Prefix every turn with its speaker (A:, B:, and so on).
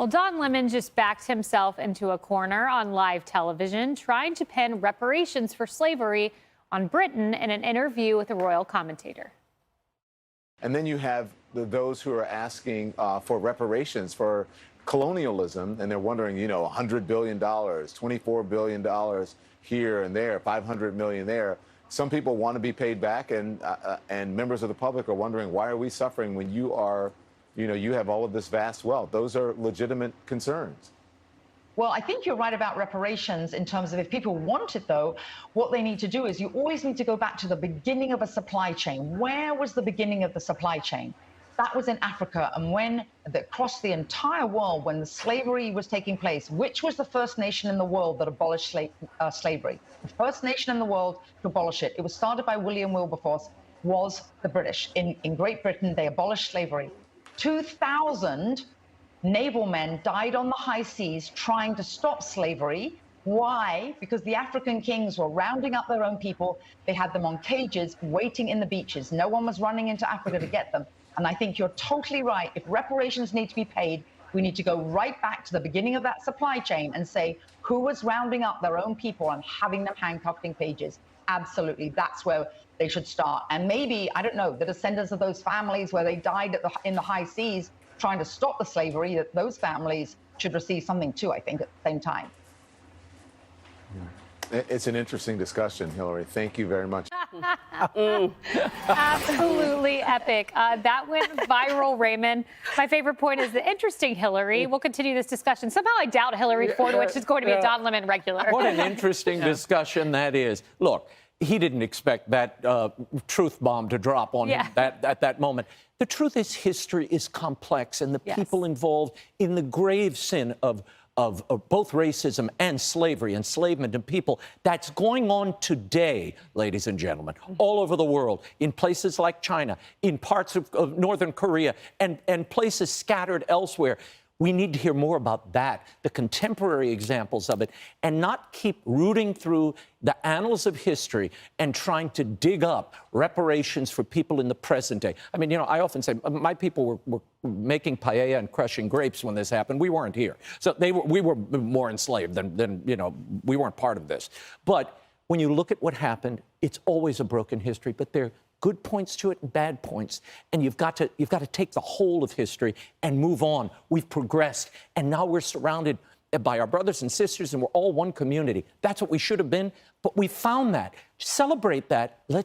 A: Well, Don Lemon just backed himself into a corner on live television, trying to pin reparations for slavery on Britain in an interview with a royal commentator.
B: And then you have those who are asking for reparations for colonialism, and they're wondering, $100 billion, $24 billion here and there, $500 million there. Some people want to be paid back, and members of the public are wondering, why are we suffering when you have all of this vast wealth? Those are legitimate concerns.
C: Well, I think you're right about reparations in terms of if people want it, though, what they need to do is you always need to go back to the beginning of a supply chain. Where was the beginning of the supply chain? That was in Africa. And when across the entire world, when the slavery was taking place, which was the first nation in the world that abolished slavery? The first nation in the world to abolish it. It was started by William Wilberforce, was the British. In Great Britain, they abolished slavery. 2,000 naval men died on the high seas trying to stop slavery. Why? Because the African kings were rounding up their own people. They had them on cages waiting in the beaches. No one was running into Africa to get them. And I think you're totally right. If reparations need to be paid, we need to go right back to the beginning of that supply chain and say who was rounding up their own people and having them handcuffed in cages. Absolutely. That's where they should start. And maybe, I don't know, the descendants of those families where they died in the high seas trying to stop the slavery, that those families should receive something too, I think, at the same time.
B: It's an interesting discussion, Hillary. Thank you very much.
A: Absolutely epic. That went viral, Raymond. My favorite point is the interesting Hillary. We'll continue this discussion. Somehow I doubt Hillary Fordwich is going to be a Don Lemon regular.
D: What an interesting discussion that is. Look, he didn't expect that truth bomb to drop on him at that moment. The truth is history is complex, and the people involved in the grave sin of both racism and slavery, enslavement of people, that's going on today, ladies and gentlemen, all over the world, in places like China, in parts of Northern Korea, and places scattered elsewhere. We need to hear more about that, the contemporary examples of it, and not keep rooting through the annals of history and trying to dig up reparations for people in the present day. I mean, I often say my people were making paella and crushing grapes when this happened. We weren't here. So we were more enslaved than we weren't part of this. But when you look at what happened, it's always a broken history, but there are good points to it and bad points. And you've got to take the whole of history and move on. We've progressed, and now we're surrounded by our brothers and sisters, and we're all one community. That's what we should have been, but we found that. Celebrate that. Let's